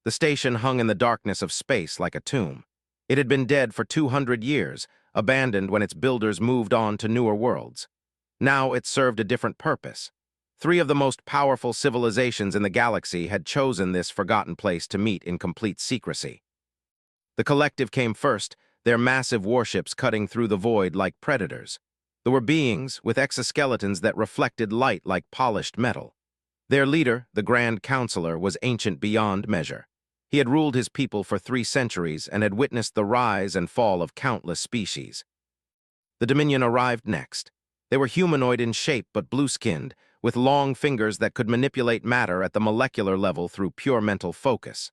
The station hung in the darkness of space like a tomb. It had been dead for 200 years, abandoned when its builders moved on to newer worlds. Now it served a different purpose. Three of the most powerful civilizations in the galaxy had chosen this forgotten place to meet in complete secrecy. The collective came first, their massive warships cutting through the void like predators. There were beings with exoskeletons that reflected light like polished metal. Their leader, the Grand Counselor, was ancient beyond measure. He had ruled his people for 3 centuries and had witnessed the rise and fall of countless species. The Dominion arrived next. They were humanoid in shape but blue-skinned, with long fingers that could manipulate matter at the molecular level through pure mental focus.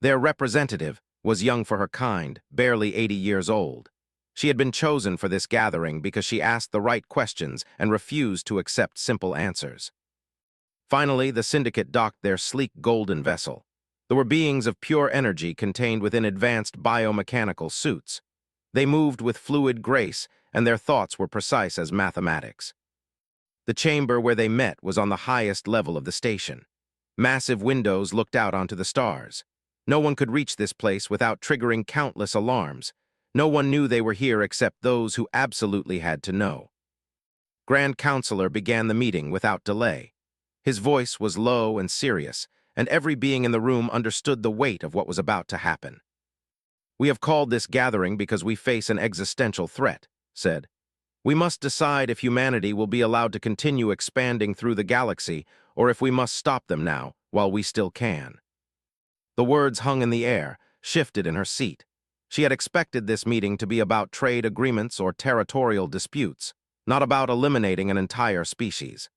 Their representative was young for her kind, barely 80 years old. She had been chosen for this gathering because she asked the right questions and refused to accept simple answers. Finally, the Syndicate docked their sleek golden vessel. There were beings of pure energy contained within advanced biomechanical suits. They moved with fluid grace, and their thoughts were precise as mathematics. The chamber where they met was on the highest level of the station. Massive windows looked out onto the stars. No one could reach this place without triggering countless alarms. No one knew they were here except those who absolutely had to know. Grand Counselor began the meeting without delay. His voice was low and serious, and every being in the room understood the weight of what was about to happen. "We have called this gathering because we face an existential threat," said. "We must decide if humanity will be allowed to continue expanding through the galaxy, or if we must stop them now, while we still can." The words hung in the air, shifted in her seat. She had expected this meeting to be about trade agreements or territorial disputes, not about eliminating an entire species.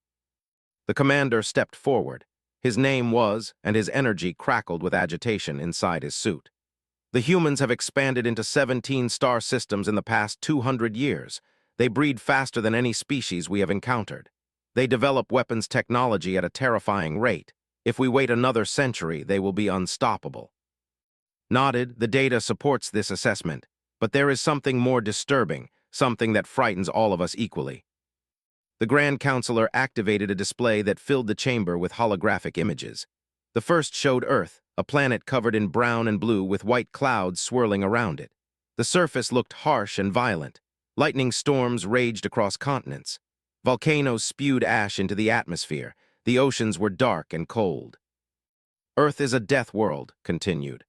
The commander stepped forward. His name was, and his energy crackled with agitation inside his suit. "The humans have expanded into 17 star systems in the past 200 years. They breed faster than any species we have encountered. They develop weapons technology at a terrifying rate. If we wait another century, they will be unstoppable." Nodded, the data supports this assessment, but there is something more disturbing, something that frightens all of us equally. The Grand Counselor activated a display that filled the chamber with holographic images. The first showed Earth, a planet covered in brown and blue with white clouds swirling around it. The surface looked harsh and violent. Lightning storms raged across continents. Volcanoes spewed ash into the atmosphere. The oceans were dark and cold. "Earth is a death world," continued.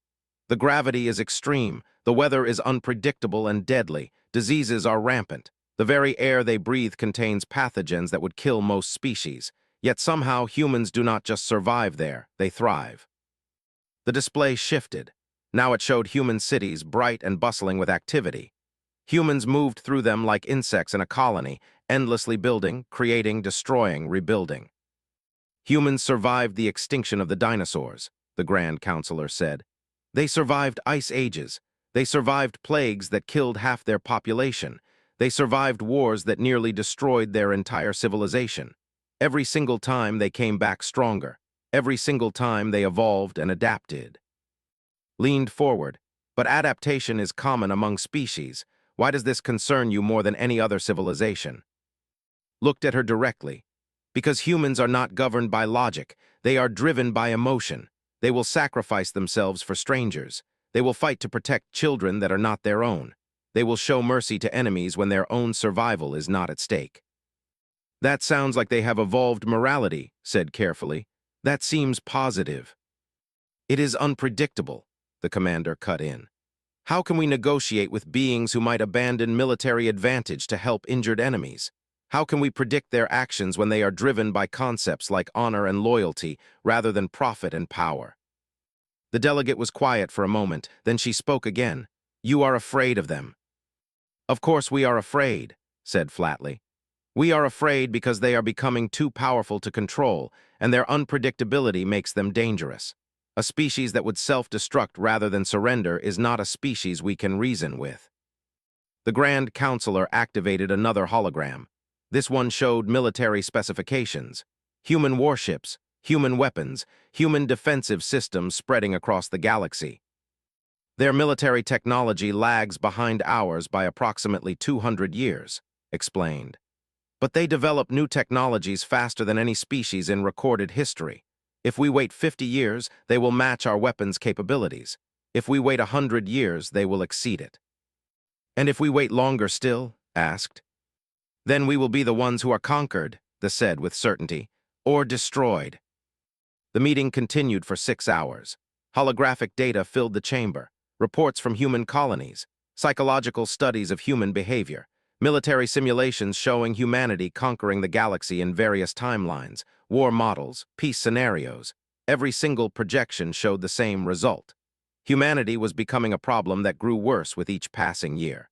"The gravity is extreme, the weather is unpredictable and deadly, diseases are rampant. The very air they breathe contains pathogens that would kill most species. Yet somehow humans do not just survive there, they thrive." The display shifted. Now it showed human cities bright and bustling with activity. Humans moved through them like insects in a colony, endlessly building, creating, destroying, rebuilding. "Humans survived the extinction of the dinosaurs," the Grand Counselor said. "They survived ice ages. They survived plagues that killed half their population. They survived wars that nearly destroyed their entire civilization. Every single time they came back stronger. Every single time they evolved and adapted." Leaned forward. "But adaptation is common among species. Why does this concern you more than any other civilization?" Looked at her directly. "Because humans are not governed by logic. They are driven by emotion. They will sacrifice themselves for strangers. They will fight to protect children that are not their own. They will show mercy to enemies when their own survival is not at stake." "That sounds like they have evolved morality," said carefully. "That seems positive." "It is unpredictable," the commander cut in. "How can we negotiate with beings who might abandon military advantage to help injured enemies? How can we predict their actions when they are driven by concepts like honor and loyalty rather than profit and power?" The delegate was quiet for a moment, then she spoke again. "You are afraid of them." "Of course we are afraid," said flatly. "We are afraid because they are becoming too powerful to control, and their unpredictability makes them dangerous. A species that would self-destruct rather than surrender is not a species we can reason with." The Grand Counselor activated another hologram. This one showed military specifications. Human warships, human weapons, human defensive systems spreading across the galaxy. "Their military technology lags behind ours by approximately 200 years, explained. "But they develop new technologies faster than any species in recorded history. If we wait 50 years, they will match our weapons' capabilities. If we wait 100 years, they will exceed it. And if we wait longer still? Asked. Then we will be the ones who are conquered, they said with certainty, or destroyed. The meeting continued for 6 hours. Holographic data filled the chamber, reports from human colonies, psychological studies of human behavior, military simulations showing humanity conquering the galaxy in various timelines, war models, peace scenarios. Every single projection showed the same result. Humanity was becoming a problem that grew worse with each passing year.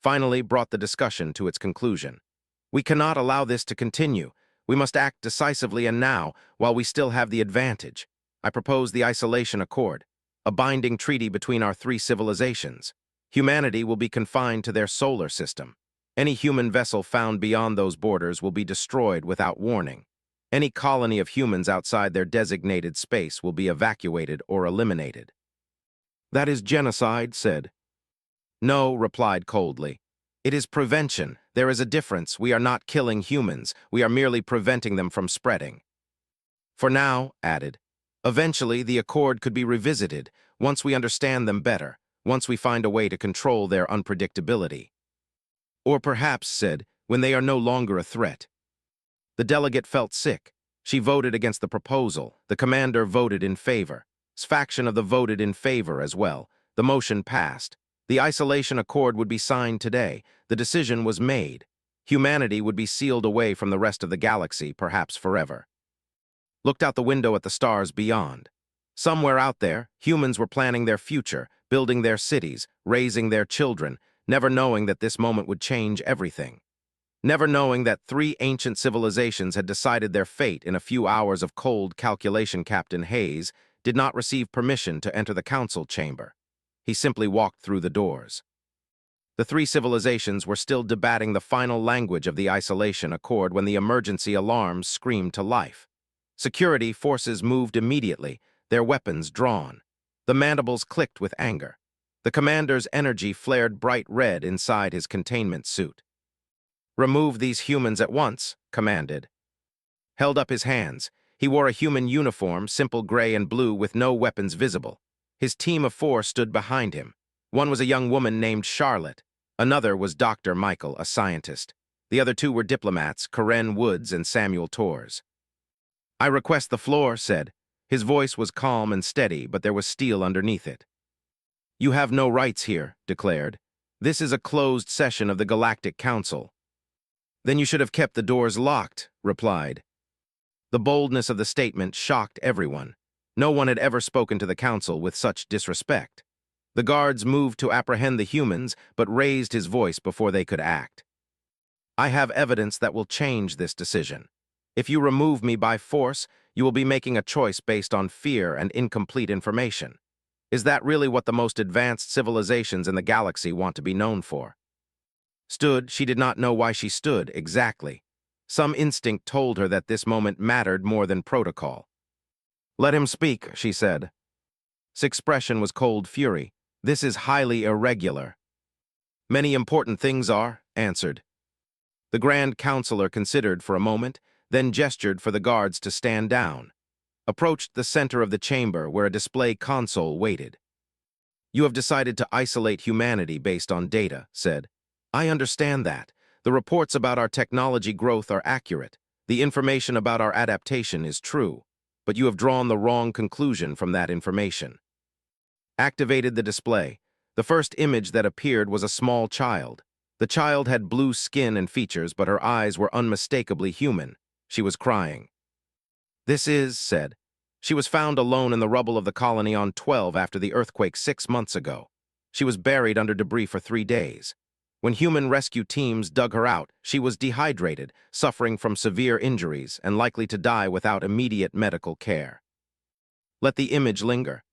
Finally brought the discussion to its conclusion. We cannot allow this to continue. We must act decisively and now, while we still have the advantage. I propose the Isolation Accord, a binding treaty between our 3 civilizations. Humanity will be confined to their solar system. Any human vessel found beyond those borders will be destroyed without warning. Any colony of humans outside their designated space will be evacuated or eliminated. That is genocide, said. No, replied coldly. It is prevention. There is a difference. We are not killing humans. We are merely preventing them from spreading. For now, added, eventually the accord could be revisited once we understand them better, once we find a way to control their unpredictability. Or perhaps, said, when they are no longer a threat. The delegate felt sick. She voted against the proposal. The commander voted in favor. His faction of the voted in favor as well. The motion passed. The Isolation Accord would be signed today. The decision was made. Humanity would be sealed away from the rest of the galaxy, perhaps forever. Looked out the window at the stars beyond. Somewhere out there, humans were planning their future, building their cities, raising their children, never knowing that this moment would change everything. Never knowing that 3 ancient civilizations had decided their fate in a few hours of cold calculation. Captain Hayes did not receive permission to enter the council chamber. He simply walked through the doors. The 3 civilizations were still debating the final language of the Isolation Accord when the emergency alarms screamed to life. Security forces moved immediately, their weapons drawn. The mandibles clicked with anger. The commander's energy flared bright red inside his containment suit. Remove these humans at once, commanded. Held up his hands. He wore a human uniform, simple gray and blue with no weapons visible. His team of 4 stood behind him. One was a young woman named Charlotte. Another was Dr. Michael, a scientist. The other 2 were diplomats, Karen Woods and Samuel Torres. I request the floor, said. His voice was calm and steady, but there was steel underneath it. You have no rights here, declared. This is a closed session of the Galactic Council. Then you should have kept the doors locked, replied. The boldness of the statement shocked everyone. No one had ever spoken to the council with such disrespect. The guards moved to apprehend the humans, but raised his voice before they could act. I have evidence that will change this decision. If you remove me by force, you will be making a choice based on fear and incomplete information. Is that really what the most advanced civilizations in the galaxy want to be known for? Stood, she did not know why she stood exactly. Some instinct told her that this moment mattered more than protocol. Let him speak, she said. His expression was cold fury. This is highly irregular. Many important things are, answered. The Grand Counselor considered for a moment, then gestured for the guards to stand down. Approached the center of the chamber where a display console waited. You have decided to isolate humanity based on data, said. I understand that. The reports about our technology growth are accurate. The information about our adaptation is true. But you have drawn the wrong conclusion from that information. Activated the display. The first image that appeared was a small child. The child had blue skin and features, but her eyes were unmistakably human. She was crying. This is, said. She was found alone in the rubble of the colony on 12 after the earthquake 6 months ago. She was buried under debris for 3 days. When human rescue teams dug her out, she was dehydrated, suffering from severe injuries, and likely to die without immediate medical care. Let the image linger.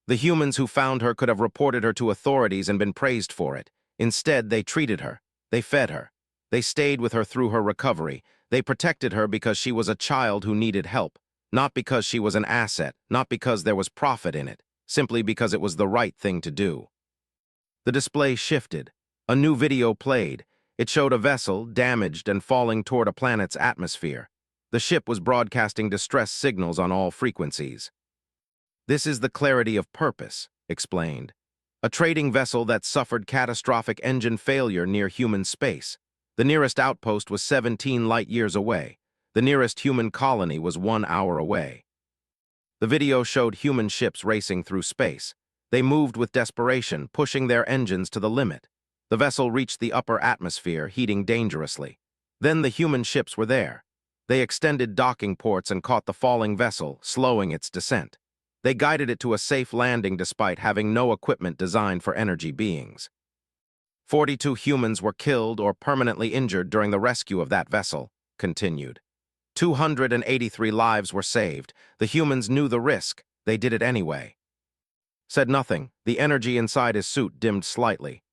The humans who found her could have reported her to authorities and been praised for it. Instead, they treated her. They fed her. They stayed with her through her recovery. They protected her because she was a child who needed help, not because she was an asset, not because there was profit in it, simply because it was the right thing to do. The display shifted. A new video played. It showed a vessel, damaged and falling toward a planet's atmosphere. The ship was broadcasting distress signals on all frequencies. "This is the clarity of purpose," explained. "A trading vessel that suffered catastrophic engine failure near human space. The nearest outpost was 17 light-years away. The nearest human colony was 1 hour away." The video showed human ships racing through space. They moved with desperation, pushing their engines to the limit. The vessel reached the upper atmosphere, heating dangerously. Then the human ships were there. They extended docking ports and caught the falling vessel, slowing its descent. They guided it to a safe landing despite having no equipment designed for energy beings. 42 humans were killed or permanently injured during the rescue of that vessel, continued. 283 lives were saved. The humans knew the risk. They did it anyway. Said nothing. The energy inside his suit dimmed slightly.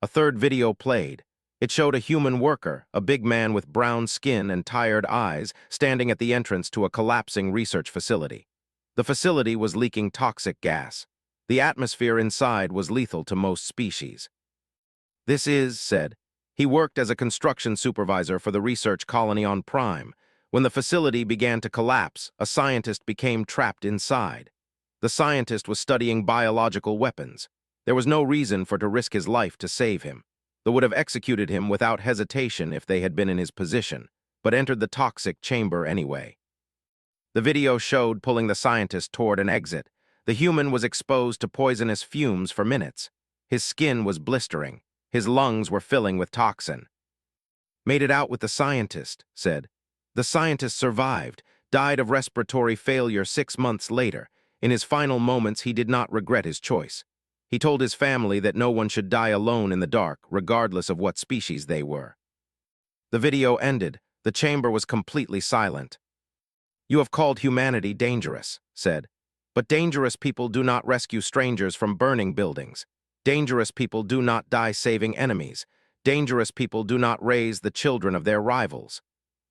A third video played. It showed a human worker, a big man with brown skin and tired eyes, standing at the entrance to a collapsing research facility. The facility was leaking toxic gas. The atmosphere inside was lethal to most species. "This is," said. He worked as a construction supervisor for the research colony on Prime. When the facility began to collapse, a scientist became trapped inside. The scientist was studying biological weapons. There was no reason for to risk his life to save him. They would have executed him without hesitation if they had been in his position, but entered the toxic chamber anyway. The video showed pulling the scientist toward an exit. The human was exposed to poisonous fumes for minutes. His skin was blistering. His lungs were filling with toxin. "Made it out with the scientist," said. The scientist survived, died of respiratory failure 6 months later. In his final moments, he did not regret his choice. He told his family that no one should die alone in the dark, regardless of what species they were. The video ended. The chamber was completely silent. "You have called humanity dangerous," said. "But dangerous people do not rescue strangers from burning buildings. Dangerous people do not die saving enemies. Dangerous people do not raise the children of their rivals.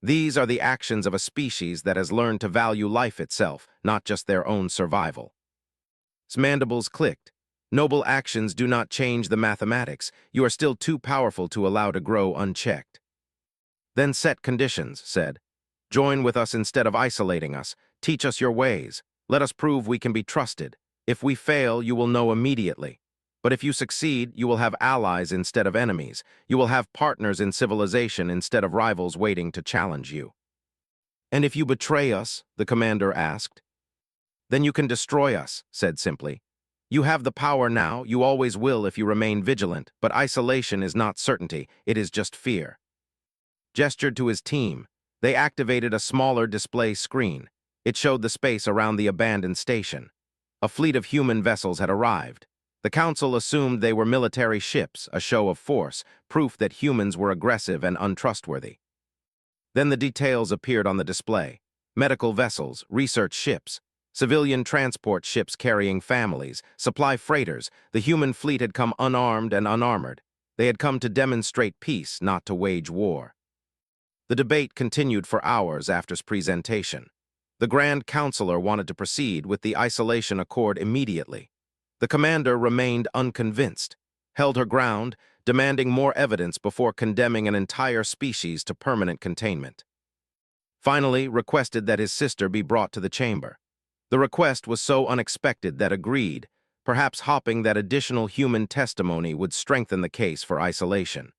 These are the actions of a species that has learned to value life itself, not just their own survival." His mandibles clicked. "Noble actions do not change the mathematics. You are still too powerful to allow to grow unchecked." "Then set conditions," said. "Join with us instead of isolating us. Teach us your ways. Let us prove we can be trusted. If we fail, you will know immediately. But if you succeed, you will have allies instead of enemies. You will have partners in civilization instead of rivals waiting to challenge you." "And if you betray us?" the commander asked. "Then you can destroy us," said simply. "You have the power now, you always will if you remain vigilant, but isolation is not certainty, it is just fear." Gestured to his team. They activated a smaller display screen. It showed the space around the abandoned station. A fleet of human vessels had arrived. The council assumed they were military ships, a show of force, proof that humans were aggressive and untrustworthy. Then the details appeared on the display. Medical vessels, research ships, civilian transport ships carrying families, supply freighters. The human fleet had come unarmed and unarmored. They had come to demonstrate peace, not to wage war. The debate continued for hours after his presentation. The Grand Counselor wanted to proceed with the isolation accord immediately. The commander remained unconvinced, held her ground, demanding more evidence before condemning an entire species to permanent containment. Finally, requested that his sister be brought to the chamber. The request was so unexpected that agreed, perhaps hoping that additional human testimony would strengthen the case for isolation.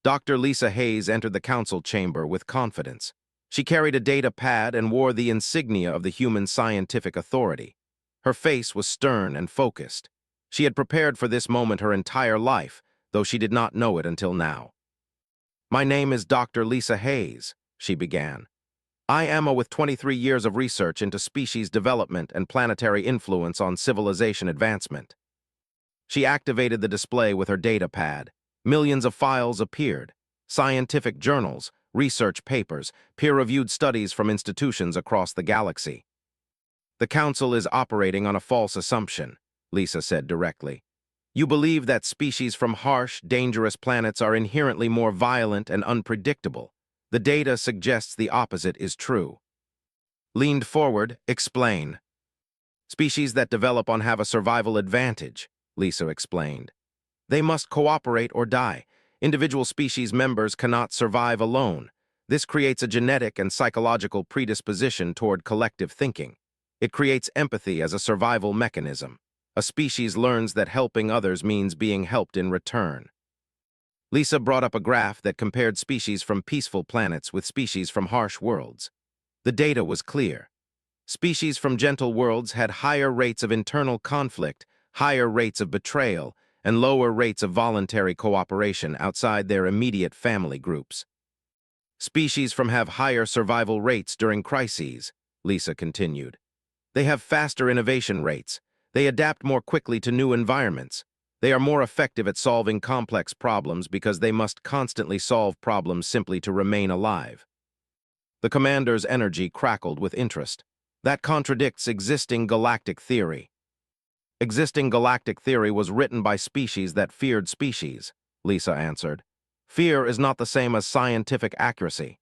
Dr. Lisa Hayes entered the council chamber with confidence. She carried a data pad and wore the insignia of the human scientific authority. Her face was stern and focused. She had prepared for this moment her entire life, though she did not know it until now. "My name is Dr. Lisa Hayes," she began. "I am with 23 years of research into species development and planetary influence on civilization advancement." She activated the display with her data pad. Millions of files appeared. Scientific journals, research papers, peer-reviewed studies from institutions across the galaxy. "The Council is operating on a false assumption," Lisa said directly. "You believe that species from harsh, dangerous planets are inherently more violent and unpredictable. The data suggests the opposite is true." Leaned forward, "Explain." "Species that develop on have a survival advantage," Lisa explained. "They must cooperate or die. Individual species members cannot survive alone. This creates a genetic and psychological predisposition toward collective thinking. It creates empathy as a survival mechanism. A species learns that helping others means being helped in return. Lisa brought up a graph that compared species from peaceful planets with species from harsh worlds. The data was clear. Species from gentle worlds had higher rates of internal conflict, higher rates of betrayal, and lower rates of voluntary cooperation outside their immediate family groups. Species from have higher survival rates during crises, Lisa continued. They have faster innovation rates. They adapt more quickly to new environments. They are more effective at solving complex problems because they must constantly solve problems simply to remain alive. The commander's energy crackled with interest. That contradicts existing galactic theory. Existing galactic theory was written by species that feared species, Lisa answered. Fear is not the same as scientific accuracy.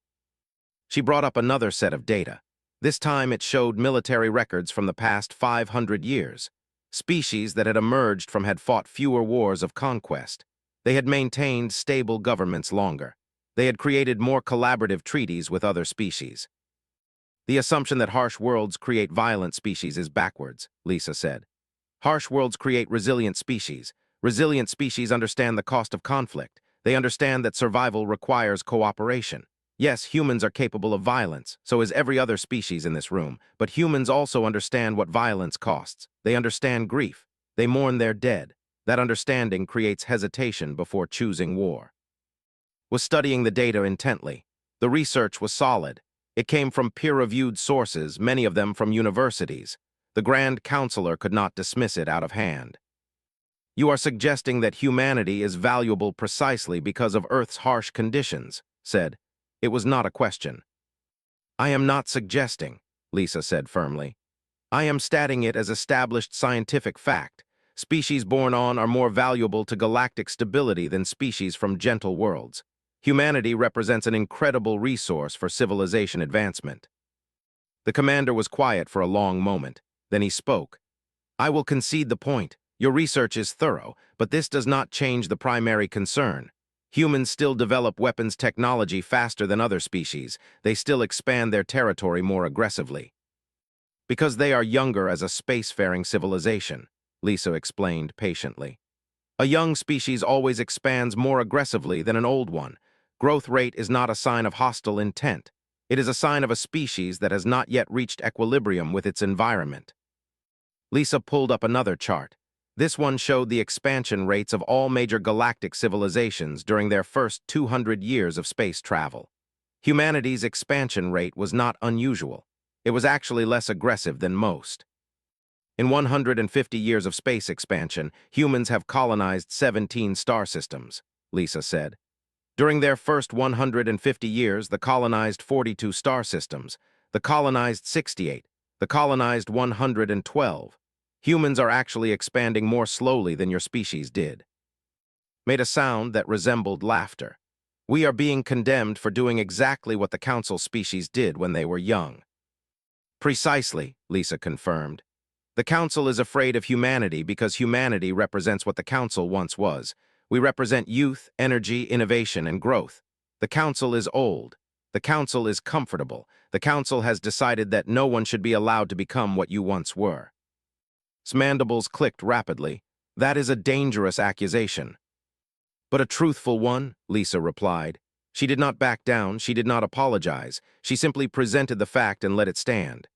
She brought up another set of data. This time it showed military records from the past 500 years. Species that had emerged from had fought fewer wars of conquest. They had maintained stable governments longer. They had created more collaborative treaties with other species. The assumption that harsh worlds create violent species is backwards, Lisa said. Harsh worlds create resilient species. Resilient species understand the cost of conflict. They understand that survival requires cooperation. Yes, humans are capable of violence, so is every other species in this room, but humans also understand what violence costs. They understand grief. They mourn their dead. That understanding creates hesitation before choosing war. Was studying the data intently. The research was solid. It came from peer-reviewed sources, many of them from universities. The Grand Counselor could not dismiss it out of hand. You are suggesting that humanity is valuable precisely because of Earth's harsh conditions, said. It was not a question. I am not suggesting, Lisa said firmly. I am stating it as established scientific fact. Species born on are more valuable to galactic stability than species from gentle worlds. Humanity represents an incredible resource for civilization advancement. The commander was quiet for a long moment. Then he spoke. I will concede the point. Your research is thorough, but this does not change the primary concern. Humans still develop weapons technology faster than other species. They still expand their territory more aggressively. Because they are younger as a spacefaring civilization, Lisa explained patiently. A young species always expands more aggressively than an old one. Growth rate is not a sign of hostile intent. It is a sign of a species that has not yet reached equilibrium with its environment. Lisa pulled up another chart. This one showed the expansion rates of all major galactic civilizations during their first 200 years of space travel. Humanity's expansion rate was not unusual. It was actually less aggressive than most. In 150 years of space expansion, humans have colonized 17 star systems, Lisa said. During their first 150 years, the colonized 42 star systems, the colonized 68, the colonized 112. Humans are actually expanding more slowly than your species did. Made a sound that resembled laughter. We are being condemned for doing exactly what the Council species did when they were young. Precisely, Lisa confirmed. The Council is afraid of humanity because humanity represents what the Council once was. We represent youth, energy, innovation, and growth. The Council is old. The Council is comfortable. The Council has decided that no one should be allowed to become what you once were. Mandibles clicked rapidly. That is a dangerous accusation. But a truthful one, Lisa replied. She did not back down, she did not apologize. She simply presented the fact and let it stand.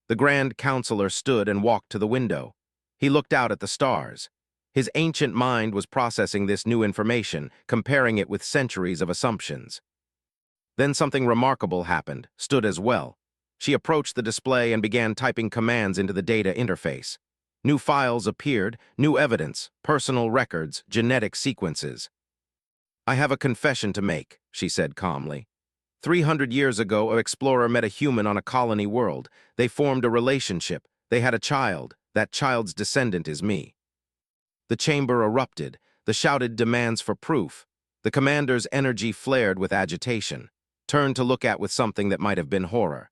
The Grand Counselor stood and walked to the window. He looked out at the stars. His ancient mind was processing this new information, comparing it with centuries of assumptions. Then something remarkable happened, stood as well. She approached the display and began typing commands into the data interface. New files appeared, new evidence, personal records, genetic sequences. I have a confession to make, she said calmly. 300 years ago, an explorer met a human on a colony world. They formed a relationship. They had a child. That child's descendant is me. The chamber erupted. The shouted demands for proof. The commander's energy flared with agitation, turned to look at with something that might have been horror.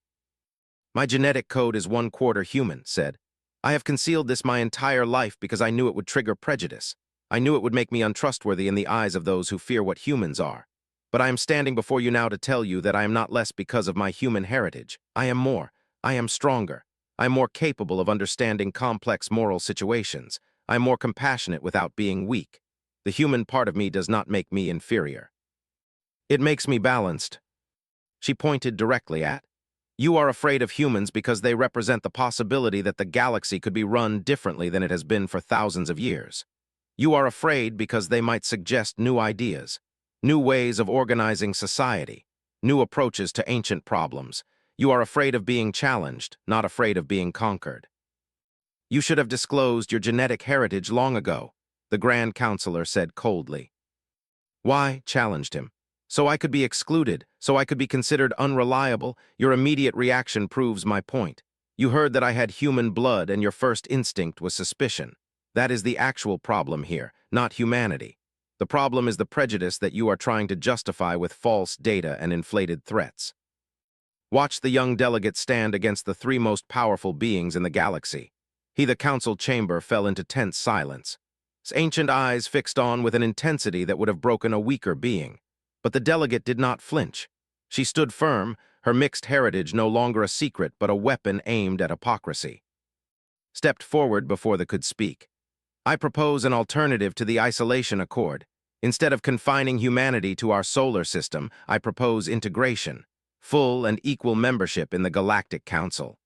My genetic code is 1/4 human, said. I have concealed this my entire life because I knew it would trigger prejudice. I knew it would make me untrustworthy in the eyes of those who fear what humans are. But I am standing before you now to tell you that I am not less because of my human heritage. I am more. I am stronger. I am more capable of understanding complex moral situations. I am more compassionate without being weak. The human part of me does not make me inferior. It makes me balanced. She pointed directly at. You are afraid of humans because they represent the possibility that the galaxy could be run differently than it has been for thousands of years. You are afraid because they might suggest new ideas, new ways of organizing society, new approaches to ancient problems. You are afraid of being challenged, not afraid of being conquered. You should have disclosed your genetic heritage long ago, the Grand Counselor said coldly. Why? Challenged him. So I could be excluded, so I could be considered unreliable. Your immediate reaction proves my point. You heard that I had human blood and your first instinct was suspicion. That is the actual problem here, not humanity. The problem is the prejudice that you are trying to justify with false data and inflated threats. Watch the young delegate stand against the three most powerful beings in the galaxy. The council chamber fell into tense silence. His ancient eyes fixed on with an intensity that would have broken a weaker being. But the delegate did not flinch. She stood firm, her mixed heritage no longer a secret but a weapon aimed at hypocrisy. Stepped forward before they could speak. I propose an alternative to the isolation accord. Instead of confining humanity to our solar system, I propose integration, full and equal membership in the Galactic Council.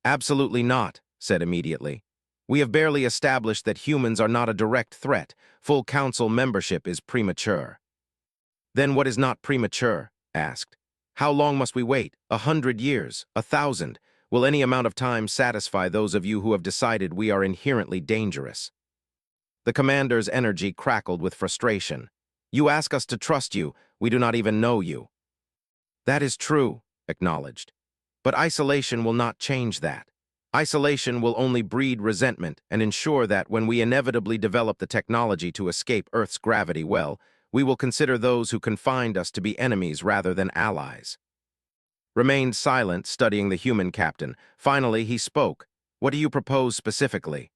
Absolutely not, said immediately. We have barely established that humans are not a direct threat. Full council membership is premature. Then what is not premature? Asked. How long must we wait? 100 years? 1,000? Will any amount of time satisfy those of you who have decided we are inherently dangerous? The commander's energy crackled with frustration. You ask us to trust you, we do not even know you. That is true, acknowledged. But isolation will not change that. Isolation will only breed resentment and ensure that when we inevitably develop the technology to escape Earth's gravity well, we will consider those who confined us to be enemies rather than allies. Remained silent, studying the human captain. Finally, he spoke. What do you propose specifically?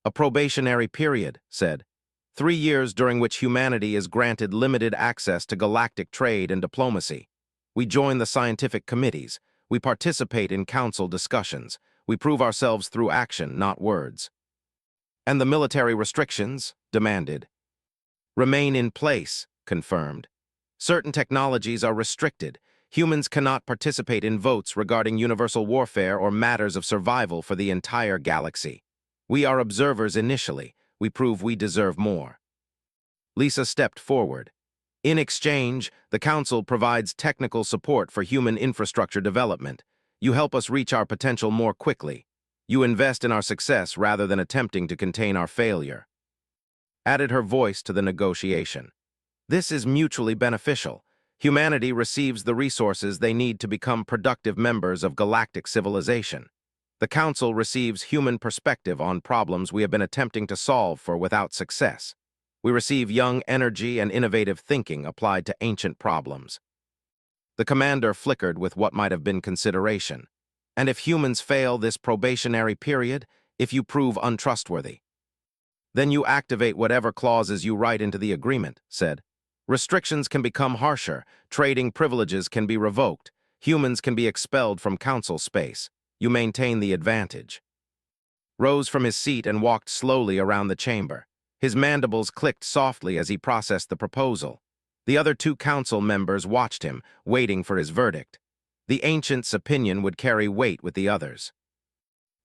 A probationary period, said. 3 years during which humanity is granted limited access to galactic trade and diplomacy. We join the scientific committees. We participate in council discussions. We prove ourselves through action, not words. And the military restrictions? Demanded. Remain in place, confirmed. Certain technologies are restricted. Humans cannot participate in votes regarding universal warfare or matters of survival for the entire galaxy. We are observers initially. We prove we deserve more. Lisa stepped forward. In exchange, the Council provides technical support for human infrastructure development. You help us reach our potential more quickly. You invest in our success rather than attempting to contain our failure. Added her voice to the negotiation. This is mutually beneficial. Humanity receives the resources they need to become productive members of galactic civilization. The Council receives human perspective on problems we have been attempting to solve for without success. We receive young energy and innovative thinking applied to ancient problems. The commander flickered with what might have been consideration. And if humans fail this probationary period, if you prove untrustworthy, then you activate whatever clauses you write into the agreement, said. Restrictions can become harsher, trading privileges can be revoked, humans can be expelled from council space. You maintain the advantage. Rose from his seat and walked slowly around the chamber. His mandibles clicked softly as he processed the proposal. The other 2 council members watched him, waiting for his verdict. The ancient's opinion would carry weight with the others.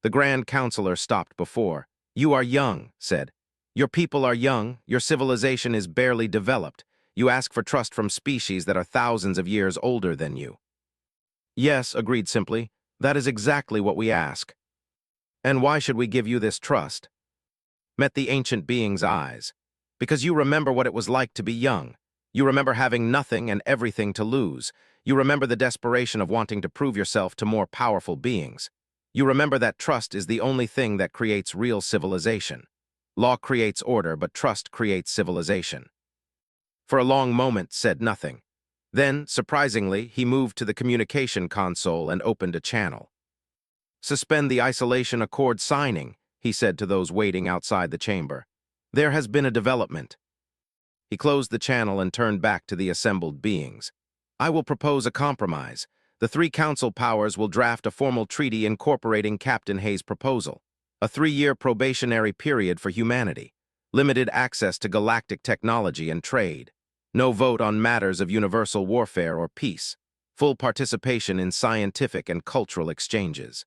The Grand Counselor stopped before. You are young, said. Your people are young, your civilization is barely developed. You ask for trust from species that are thousands of years older than you. Yes, agreed simply. That is exactly what we ask. And why should we give you this trust? Met the ancient being's eyes. Because you remember what it was like to be young. You remember having nothing and everything to lose. You remember the desperation of wanting to prove yourself to more powerful beings. You remember that trust is the only thing that creates real civilization. Law creates order, but trust creates civilization. For a long moment, said nothing. Then, surprisingly, he moved to the communication console and opened a channel. Suspend the isolation accord signing, he said to those waiting outside the chamber. There has been a development. He closed the channel and turned back to the assembled beings. I will propose a compromise. The three council powers will draft a formal treaty incorporating Captain Hayes' proposal. A 3-year probationary period for humanity. Limited access to galactic technology and trade. No vote on matters of universal warfare or peace. Full participation in scientific and cultural exchanges.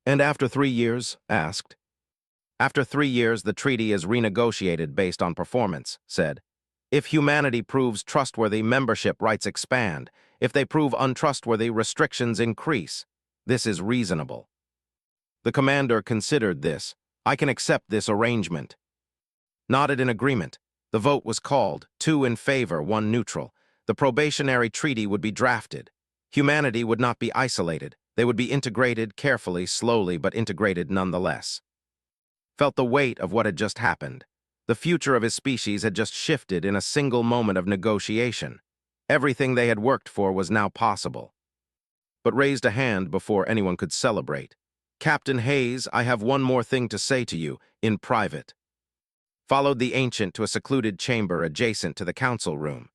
And after 3 years, asked. After 3 years, the treaty is renegotiated based on performance, said. If humanity proves trustworthy, membership rights expand. If they prove untrustworthy, restrictions increase. This is reasonable. The commander considered this. I can accept this arrangement. Nodded in agreement. The vote was called, 2 in favor, 1 neutral. The probationary treaty would be drafted. Humanity would not be isolated. They would be integrated carefully, slowly, but integrated nonetheless. Felt the weight of what had just happened. The future of his species had just shifted in a single moment of negotiation. Everything they had worked for was now possible. But raised a hand before anyone could celebrate. Captain Hayes, I have one more thing to say to you, in private. Followed the ancient to a secluded chamber adjacent to the council room.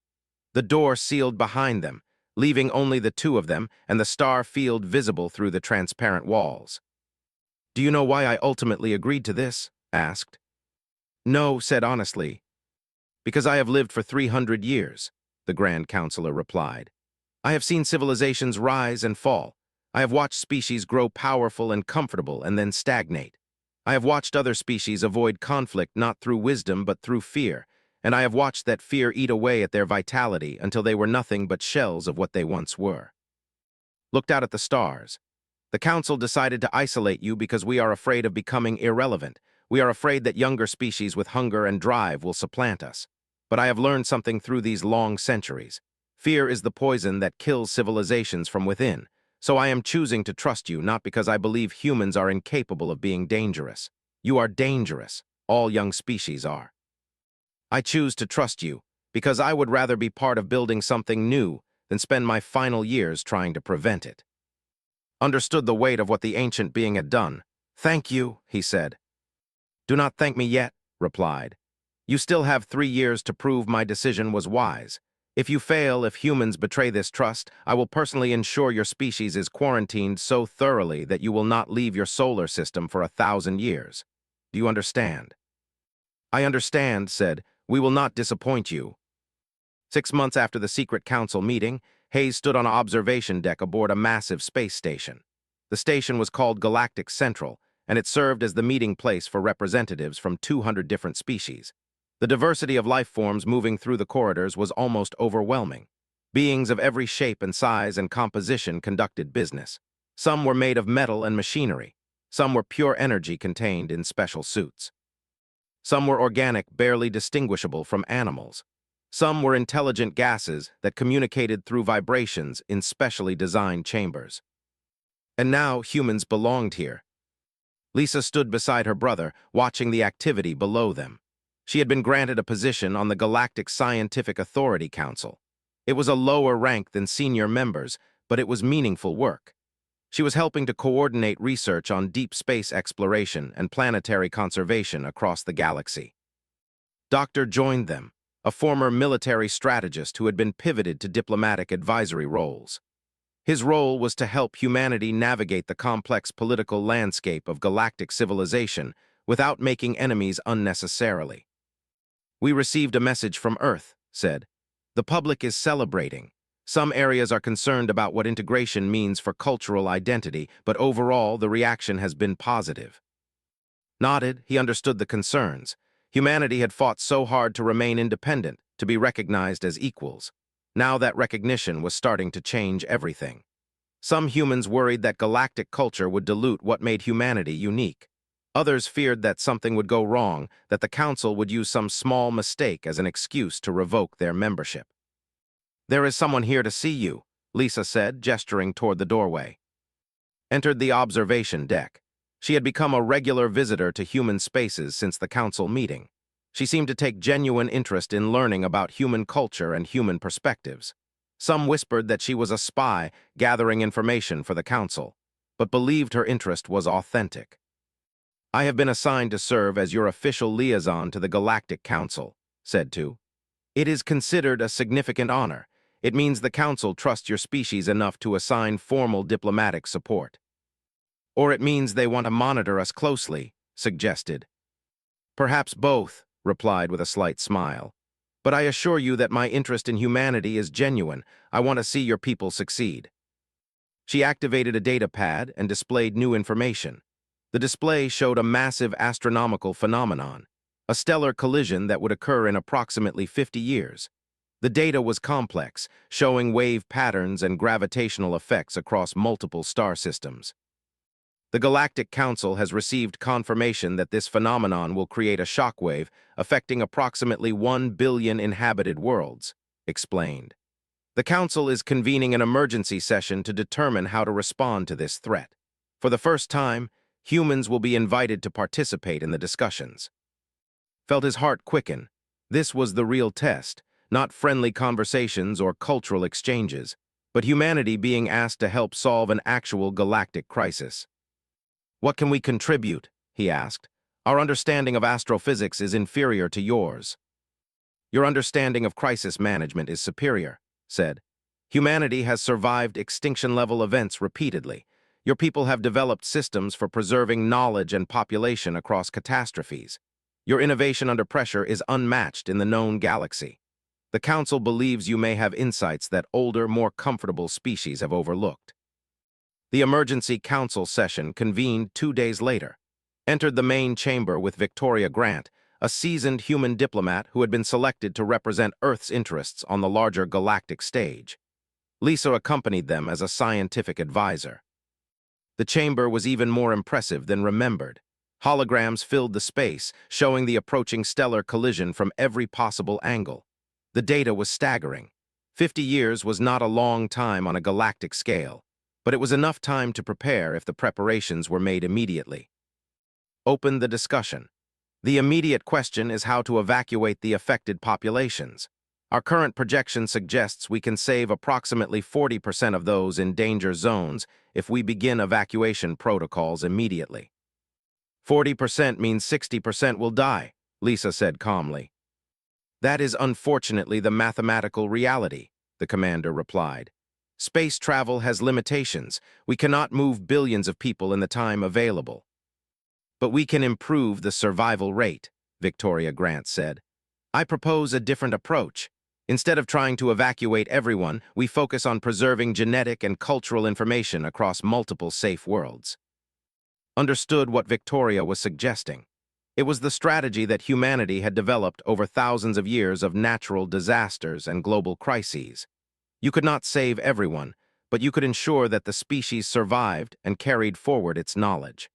The door sealed behind them, leaving only the 2 of them and the star field visible through the transparent walls. Do you know why I ultimately agreed to this? Asked. No, said honestly. Because I have lived for 300 years, the Grand Counselor replied. I have seen civilizations rise and fall. I have watched species grow powerful and comfortable and then stagnate. I have watched other species avoid conflict not through wisdom but through fear, and I have watched that fear eat away at their vitality until they were nothing but shells of what they once were. Looked out at the stars. The Council decided to isolate you because we are afraid of becoming irrelevant. We are afraid that younger species with hunger and drive will supplant us. But I have learned something through these long centuries. Fear is the poison that kills civilizations from within. So I am choosing to trust you not because I believe humans are incapable of being dangerous. You are dangerous. All young species are. I choose to trust you because I would rather be part of building something new than spend my final years trying to prevent it. Understood the weight of what the ancient being had done. Thank you, he said. Do not thank me yet, replied. You still have 3 years to prove my decision was wise. If you fail, if humans betray this trust, I will personally ensure your species is quarantined so thoroughly that you will not leave your solar system for 1,000 years. Do you understand? I understand, said. We will not disappoint you. 6 months after the secret council meeting, Hayes stood on an observation deck aboard a massive space station. The station was called Galactic Central, and it served as the meeting place for representatives from 200 different species. The diversity of life forms moving through the corridors was almost overwhelming. Beings of every shape and size and composition conducted business. Some were made of metal and machinery. Some were pure energy contained in special suits. Some were organic, barely distinguishable from animals. Some were intelligent gases that communicated through vibrations in specially designed chambers. And now humans belonged here. Lisa stood beside her brother, watching the activity below them. She had been granted a position on the Galactic Scientific Authority Council. It was a lower rank than senior members, but it was meaningful work. She was helping to coordinate research on deep space exploration and planetary conservation across the galaxy. Doctor joined them, a former military strategist who had been pivoted to diplomatic advisory roles. His role was to help humanity navigate the complex political landscape of galactic civilization without making enemies unnecessarily. We received a message from Earth, said. The public is celebrating. Some areas are concerned about what integration means for cultural identity, but overall the reaction has been positive. Nodded, he understood the concerns. Humanity had fought so hard to remain independent, to be recognized as equals. Now that recognition was starting to change everything. Some humans worried that galactic culture would dilute what made humanity unique. Others feared that something would go wrong, that the Council would use some small mistake as an excuse to revoke their membership. There is someone here to see you, Lisa said, gesturing toward the doorway. Entered the observation deck. She had become a regular visitor to human spaces since the Council meeting. She seemed to take genuine interest in learning about human culture and human perspectives. Some whispered that she was a spy, gathering information for the Council, but believed her interest was authentic. I have been assigned to serve as your official liaison to the Galactic Council, said to. It is considered a significant honor. It means the Council trusts your species enough to assign formal diplomatic support. Or it means they want to monitor us closely, suggested. Perhaps both, replied with a slight smile. But I assure you that my interest in humanity is genuine. I want to see your people succeed. She activated a data pad and displayed new information. The display showed a massive astronomical phenomenon, a stellar collision that would occur in approximately 50 years. The data was complex, showing wave patterns and gravitational effects across multiple star systems. The Galactic Council has received confirmation that this phenomenon will create a shockwave affecting approximately 1 billion inhabited worlds, explained. The Council is convening an emergency session to determine how to respond to this threat. For the first time, humans will be invited to participate in the discussions. Felt his heart quicken. This was the real test, not friendly conversations or cultural exchanges, but humanity being asked to help solve an actual galactic crisis. What can we contribute? He asked. Our understanding of astrophysics is inferior to yours. Your understanding of crisis management is superior, said. Humanity has survived extinction-level events repeatedly. Your people have developed systems for preserving knowledge and population across catastrophes. Your innovation under pressure is unmatched in the known galaxy. The Council believes you may have insights that older, more comfortable species have overlooked. The emergency council session convened 2 days later. Entered the main chamber with Victoria Grant, a seasoned human diplomat who had been selected to represent Earth's interests on the larger galactic stage. Lisa accompanied them as a scientific advisor. The chamber was even more impressive than remembered. Holograms filled the space, showing the approaching stellar collision from every possible angle. The data was staggering. 50 years was not a long time on a galactic scale, but it was enough time to prepare if the preparations were made immediately. Open the discussion. The immediate question is how to evacuate the affected populations. Our current projection suggests we can save approximately 40% of those in danger zones if we begin evacuation protocols immediately. 40% means 60% will die, Lisa said calmly. That is unfortunately the mathematical reality, the commander replied. Space travel has limitations. We cannot move billions of people in the time available. But we can improve the survival rate, Victoria Grant said. I propose a different approach. Instead of trying to evacuate everyone, we focus on preserving genetic and cultural information across multiple safe worlds. Understood what Victoria was suggesting. It was the strategy that humanity had developed over thousands of years of natural disasters and global crises. You could not save everyone, but you could ensure that the species survived and carried forward its knowledge.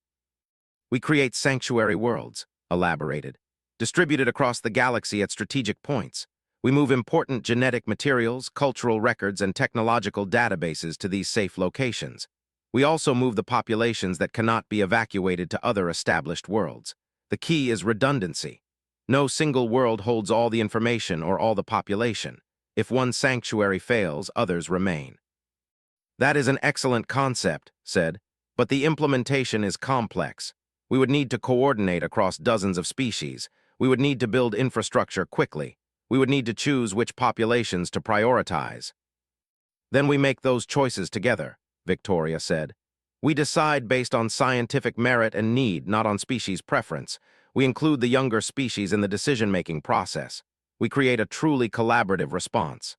We create sanctuary worlds, elaborated, distributed across the galaxy at strategic points. We move important genetic materials, cultural records, and technological databases to these safe locations. We also move the populations that cannot be evacuated to other established worlds. The key is redundancy. No single world holds all the information or all the population. If one sanctuary fails, others remain. That is an excellent concept, said, but the implementation is complex. We would need to coordinate across dozens of species. We would need to build infrastructure quickly. We would need to choose which populations to prioritize. Then we make those choices together, Victoria said. We decide based on scientific merit and need, not on species preference. We include the younger species in the decision-making process. We create a truly collaborative response.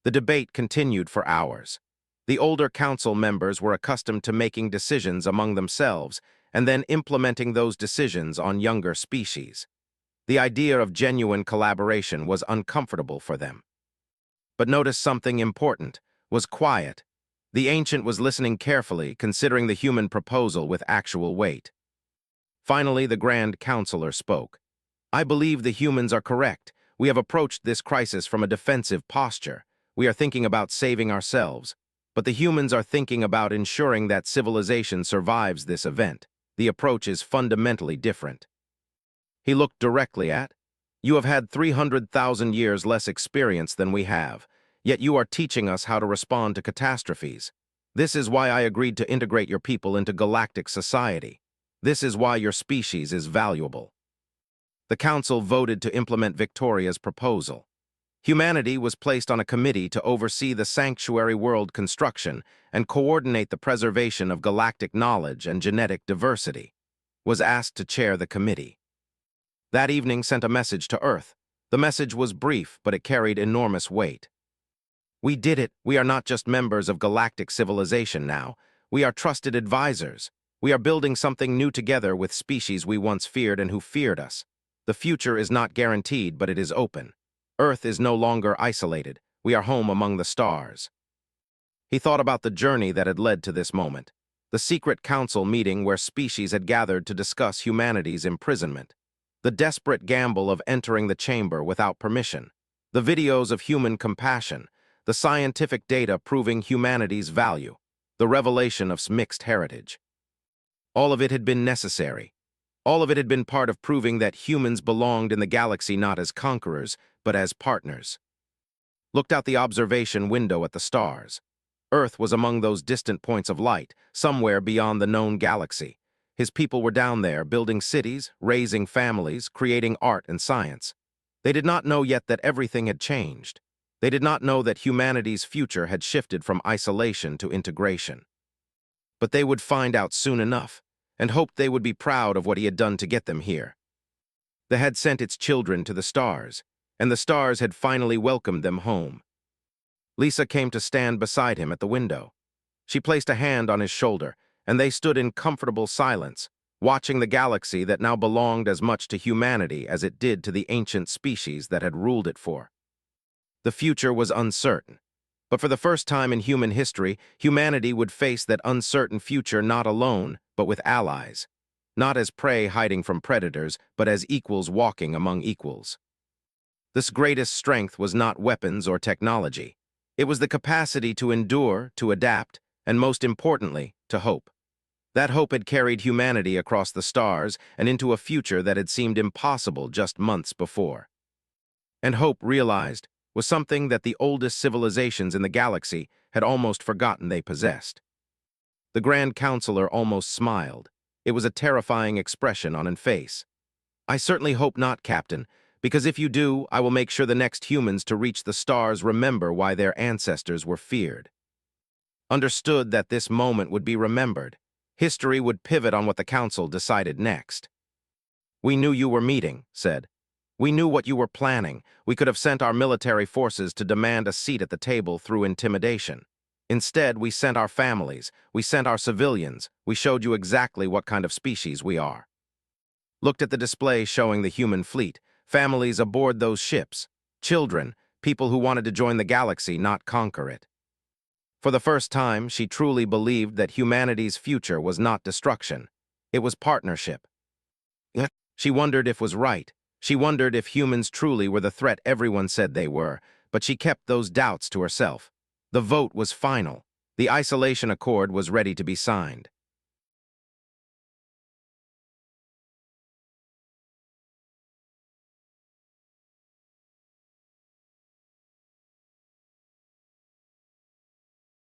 The debate continued for hours. The older council members were accustomed to making decisions among themselves and then implementing those decisions on younger species. The idea of genuine collaboration was uncomfortable for them. But notice something important, was quiet. The ancient was listening carefully, considering the human proposal with actual weight. Finally, the Grand Counselor spoke. I believe the humans are correct. We have approached this crisis from a defensive posture. We are thinking about saving ourselves. But the humans are thinking about ensuring that civilization survives this event. The approach is fundamentally different. He looked directly at, You have had 300,000 years less experience than we have, yet you are teaching us how to respond to catastrophes. This is why I agreed to integrate your people into galactic society. This is why your species is valuable. The Council voted to implement Victoria's proposal. Humanity was placed on a committee to oversee the sanctuary world construction and coordinate the preservation of galactic knowledge and genetic diversity. Was asked to chair the committee. That evening sent a message to Earth. The message was brief, but it carried enormous weight. We did it. We are not just members of galactic civilization now. We are trusted advisors. We are building something new together with species we once feared and who feared us. The future is not guaranteed, but it is open. Earth is no longer isolated. We are home among the stars. He thought about the journey that had led to this moment. The secret council meeting where species had gathered to discuss humanity's imprisonment. The desperate gamble of entering the chamber without permission. The videos of human compassion. The scientific data proving humanity's value. The revelation of mixed heritage. All of it had been necessary. All of it had been part of proving that humans belonged in the galaxy not as conquerors, but as partners. Looked out the observation window at the stars. Earth was among those distant points of light, somewhere beyond the known galaxy. His people were down there, building cities, raising families, creating art and science. They did not know yet that everything had changed. They did not know that humanity's future had shifted from isolation to integration. But they would find out soon enough, and hoped they would be proud of what he had done to get them here. They had sent its children to the stars, and the stars had finally welcomed them home. Lisa came to stand beside him at the window. She placed a hand on his shoulder, and they stood in comfortable silence, watching the galaxy that now belonged as much to humanity as it did to the ancient species that had ruled it for. The future was uncertain, but for the first time in human history, humanity would face that uncertain future not alone, but with allies. Not as prey hiding from predators, but as equals walking among equals. This greatest strength was not weapons or technology. It was the capacity to endure, to adapt, and most importantly, to hope. That hope had carried humanity across the stars and into a future that had seemed impossible just months before. And hope, realized, was something that the oldest civilizations in the galaxy had almost forgotten they possessed. The Grand Counselor almost smiled. It was a terrifying expression on his face. "I certainly hope not, Captain, because if you do, I will make sure the next humans to reach the stars remember why their ancestors were feared." Understood that this moment would be remembered. History would pivot on what the Council decided next. "We knew you were meeting," said. "We knew what you were planning. We could have sent our military forces to demand a seat at the table through intimidation. Instead, we sent our families. We sent our civilians. We showed you exactly what kind of species we are." Looked at the display showing the human fleet, families aboard those ships, children, people who wanted to join the galaxy, not conquer it. For the first time, she truly believed that humanity's future was not destruction. It was partnership. She wondered if it was right. She wondered if humans truly were the threat everyone said they were, but she kept those doubts to herself. The vote was final. The isolation accord was ready to be signed.